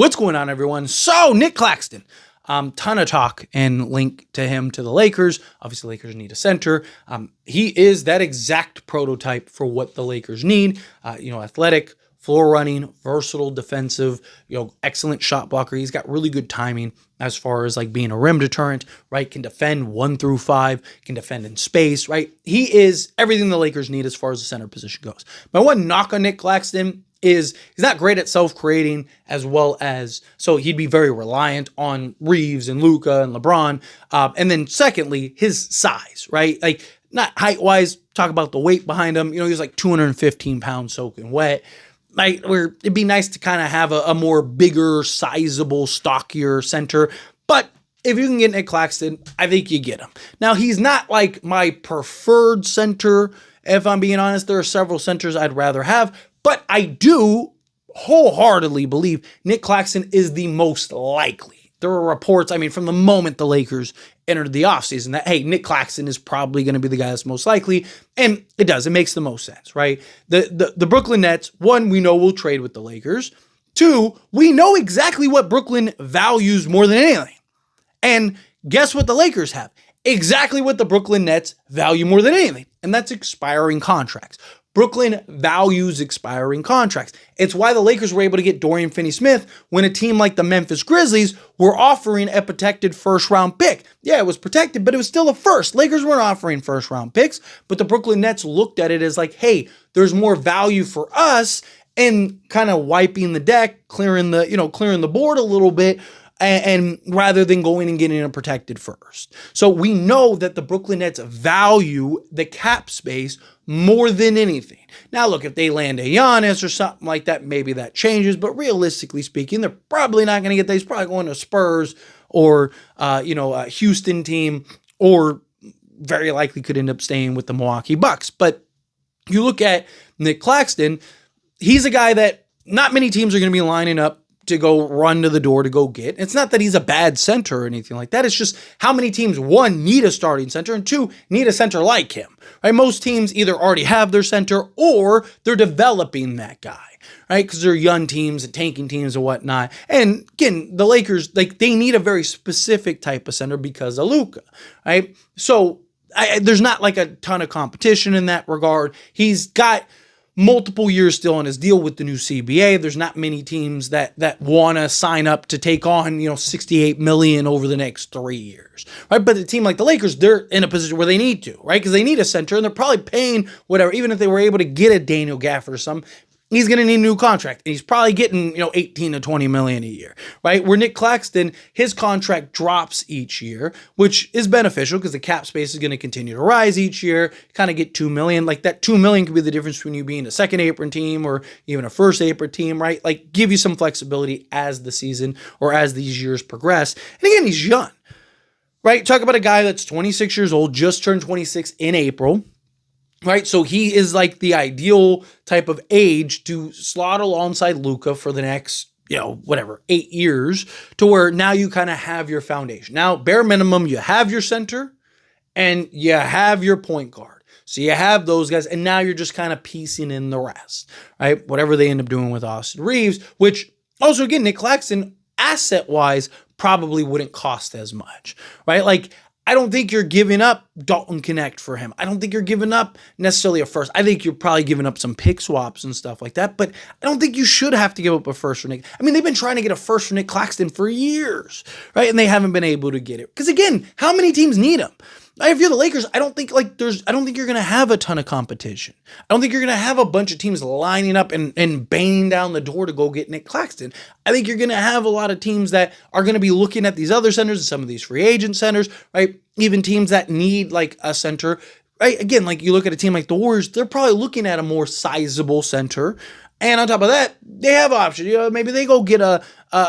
What's going on, everyone? So, Nic Claxton, ton of talk and link to him to the Lakers. Obviously, Lakers need a center. He is that exact prototype for what the Lakers need. Athletic, floor running, versatile defensive, excellent shot blocker. He's got really good timing as far as like being a rim deterrent, right? Can defend 1 through 5, can defend in space, right? He is everything the Lakers need as far as the center position goes. My one knock on Nic Claxton is he's not great at self-creating as well as, so he'd be very reliant on Reeves and Luka and LeBron. And then secondly, his size, right? Like not height-wise, talk about the weight behind him. He was like 215 pounds soaking wet. Like where it'd be nice to kind of have a more bigger, sizable, stockier center. But if you can get Nic Claxton, I think you get him. Now, he's not like my preferred center. If I'm being honest, there are several centers I'd rather have. But I do wholeheartedly believe Nic Claxton is the most likely. There are reports, from the moment the Lakers entered the offseason that, hey, Nic Claxton is probably going to be the guy that's most likely. And it does. It makes the most sense, right? The Brooklyn Nets, one, we know will trade with the Lakers. Two, we know exactly what Brooklyn values more than anything. And guess what the Lakers have? Exactly what the Brooklyn Nets value more than anything. And that's expiring contracts. Brooklyn values expiring contracts. It's why the Lakers were able to get Dorian Finney-Smith when a team like the Memphis Grizzlies were offering a protected first-round pick. Yeah, it was protected, but it was still a first. Lakers weren't offering first-round picks, but the Brooklyn Nets looked at it as like, hey, there's more value for us, and kind of wiping the deck, clearing the board a little bit, and rather than going and getting a protected first. So we know that the Brooklyn Nets value the cap space more than anything. Now, look, if they land a Giannis or something like that, maybe that changes. But realistically speaking, they're probably not going to get that. He's probably going to Spurs or, a Houston team, or very likely could end up staying with the Milwaukee Bucks. But you look at Nic Claxton, he's a guy that not many teams are going to be lining up to go run to the door to go get. It's not that he's a bad center or anything like that. It's just how many teams, one, need a starting center, and two, need a center like him, right? Most teams either already have their center or they're developing that guy, right? Because they're young teams and tanking teams and whatnot. And again, the Lakers, they need a very specific type of center because of Luka, right? So there's not like a ton of competition in that regard. He's got multiple years still on his deal with the new CBA. There's not many teams that want to sign up to take on, $68 million over the next 3 years, right? But a team like the Lakers, they're in a position where they need to, right? Because they need a center, and they're probably paying whatever. Even if they were able to get a Daniel Gafford or something, he's going to need a new contract. And he's probably getting, 18 to 20 million a year, right? Where Nic Claxton, his contract drops each year, which is beneficial because the cap space is going to continue to rise each year. Kind of get 2 million. Like that 2 million could be the difference between you being a second apron team or even a first apron team, right? Like give you some flexibility as the season or as these years progress. And again, he's young, right? Talk about a guy that's 26 years old, just turned 26 in April. Right, so he is like the ideal type of age to slot alongside Luka for the next, 8 years, to where now you kind of have your foundation. Now, bare minimum, you have your center and you have your point guard. So you have those guys, and now you're just kind of piecing in the rest, right? Whatever they end up doing with Austin Reeves, which also, again, Nic Claxton, asset-wise, probably wouldn't cost as much, right? Like, I don't think you're giving up Dalton Connect for him. I don't think you're giving up necessarily a first. I think you're probably giving up some pick swaps and stuff like that, but I don't think you should have to give up a first for Nick. They've been trying to get a first for Nic Claxton for years, right? And they haven't been able to get it. Because again, how many teams need him? If you're the Lakers, I don't think you're going to have a ton of competition. I don't think you're going to have a bunch of teams lining up and banging down the door to go get Nic Claxton. I think you're going to have a lot of teams that are going to be looking at these other centers and some of these free agent centers, right? Even teams that need like a center, right? Again, like you look at a team like the Warriors, they're probably looking at a more sizable center. And on top of that, they have options. Maybe they go get a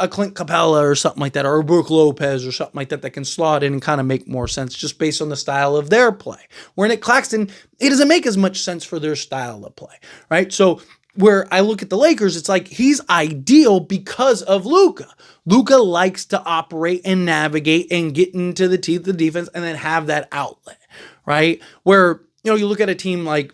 Clint Capella or something like that, or a Brook Lopez or something like that can slot in and kind of make more sense just based on the style of their play. Where Nic Claxton, it doesn't make as much sense for their style of play, right? So where I look at the Lakers, it's like he's ideal because of Luka. Luka likes to operate and navigate and get into the teeth of the defense and then have that outlet, right? Where, you look at a team like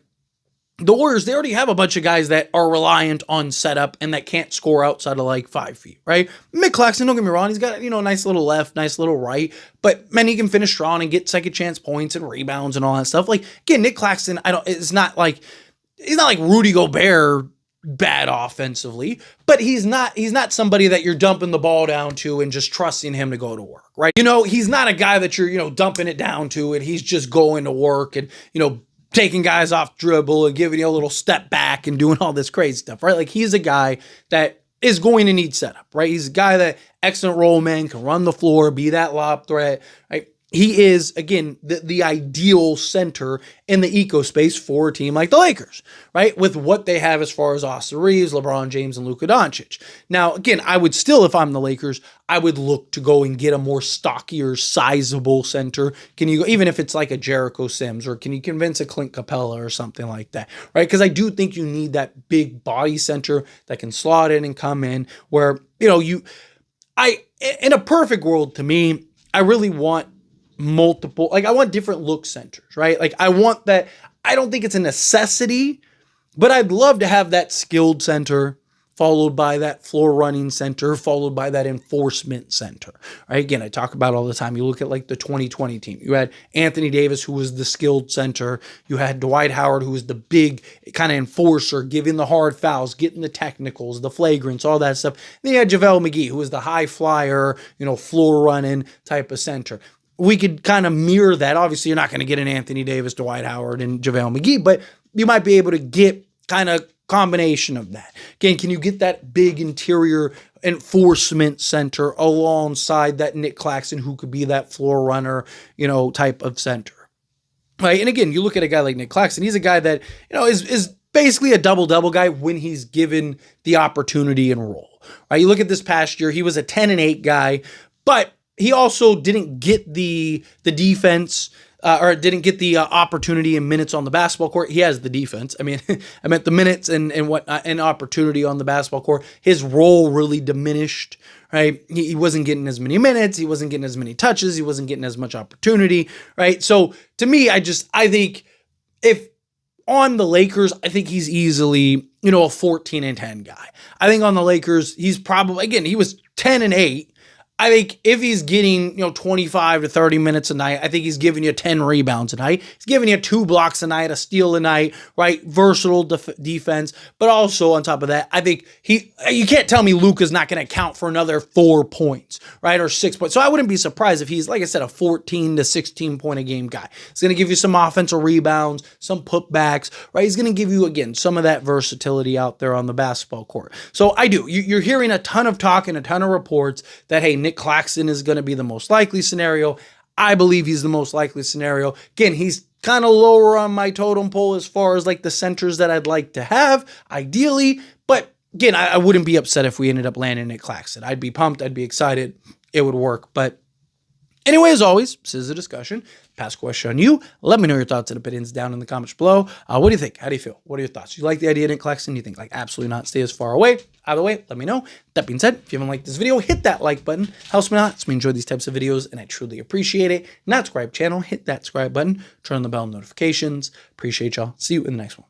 the Warriors, they already have a bunch of guys that are reliant on setup and that can't score outside of like 5 feet, right? Nic Claxton, don't get me wrong, he's got, a nice little left, nice little right, but man, he can finish strong and get second chance points and rebounds and all that stuff. Like, again, Nic Claxton, he's not like Rudy Gobert bad offensively, but he's not somebody that you're dumping the ball down to and just trusting him to go to work, right? He's not a guy that you're, dumping it down to and he's just going to work and, taking guys off dribble and giving you a little step back and doing all this crazy stuff, right? Like, he's a guy that is going to need setup, right? He's a guy that excellent roll man, can run the floor, be that lob threat, right? He is, again, the ideal center in the eco space for a team like the Lakers, right? With what they have as far as Austin Reeves, LeBron James, and Luka Doncic. Now, again, I would still, if I'm the Lakers, I would look to go and get a more stockier, sizable center. Can you, even if it's like a Jericho Sims, or can you convince a Clint Capella or something like that, right? Because I do think you need that big body center that can slot in and come in where, in a perfect world, to me, I really want multiple, I want different look centers, right? Like, I want that. I don't think it's a necessity, but I'd love to have that skilled center followed by that floor running center, followed by that enforcement center, right? Again, I talk about it all the time. You look at like the 2020 team. You had Anthony Davis, who was the skilled center. You had Dwight Howard, who was the big kind of enforcer, giving the hard fouls, getting the technicals, the flagrants, all that stuff. Then you had JaVale McGee, who was the high flyer, floor running type of center. We could kind of mirror that. Obviously, you're not going to get an Anthony Davis, Dwight Howard, and JaVale McGee, but you might be able to get kind of combination of that. Again, can you get that big interior enforcement center alongside that Nic Claxton, who could be that floor runner, type of center, right? And again, you look at a guy like Nic Claxton, he's a guy that, is basically a double-double guy when he's given the opportunity and role, right? You look at this past year, he was a 10-8 guy, but he also didn't get the defense or didn't get the opportunity and minutes on the basketball court. He has the defense. I mean, I meant the minutes and opportunity on the basketball court. His role really diminished, right? He wasn't getting as many minutes. He wasn't getting as many touches. He wasn't getting as much opportunity, right? So to me, I think if on the Lakers, I think he's easily, a 14-10 guy. I think on the Lakers, he's probably, again, he was 10-8. I think if he's getting, 25 to 30 minutes a night, I think he's giving you 10 rebounds a night. He's giving you 2 blocks a night, a steal a night, right? Versatile defense. But also on top of that, I think you can't tell me Luka's not going to count for another 4 points, right? Or 6 points. So I wouldn't be surprised if he's, like I said, a 14 to 16 point a game guy. He's going to give you some offensive rebounds, some putbacks, right? He's going to give you, again, some of that versatility out there on the basketball court. So I do. You're hearing a ton of talk and a ton of reports that, hey, Nic Claxton is going to be the most likely scenario. I believe he's the most likely scenario. Again, he's kind of lower on my totem pole as far as like the centers that I'd like to have, ideally. But again, I wouldn't be upset if we ended up landing Nic Claxton. I'd be pumped. I'd be excited. It would work. But anyway, as always, this is a discussion. Pass question on you. Let me know your thoughts and opinions down in the comments below. What do you think? How do you feel? What are your thoughts? You like the idea of Nic Claxton? You think like absolutely not, stay as far away? Either way, let me know. That being said, if you haven't liked this video, hit that like button. Helps me out. Helps me enjoy these types of videos, and I truly appreciate it. Not subscribe channel, hit that subscribe button. Turn on the bell notifications. Appreciate y'all. See you in the next one.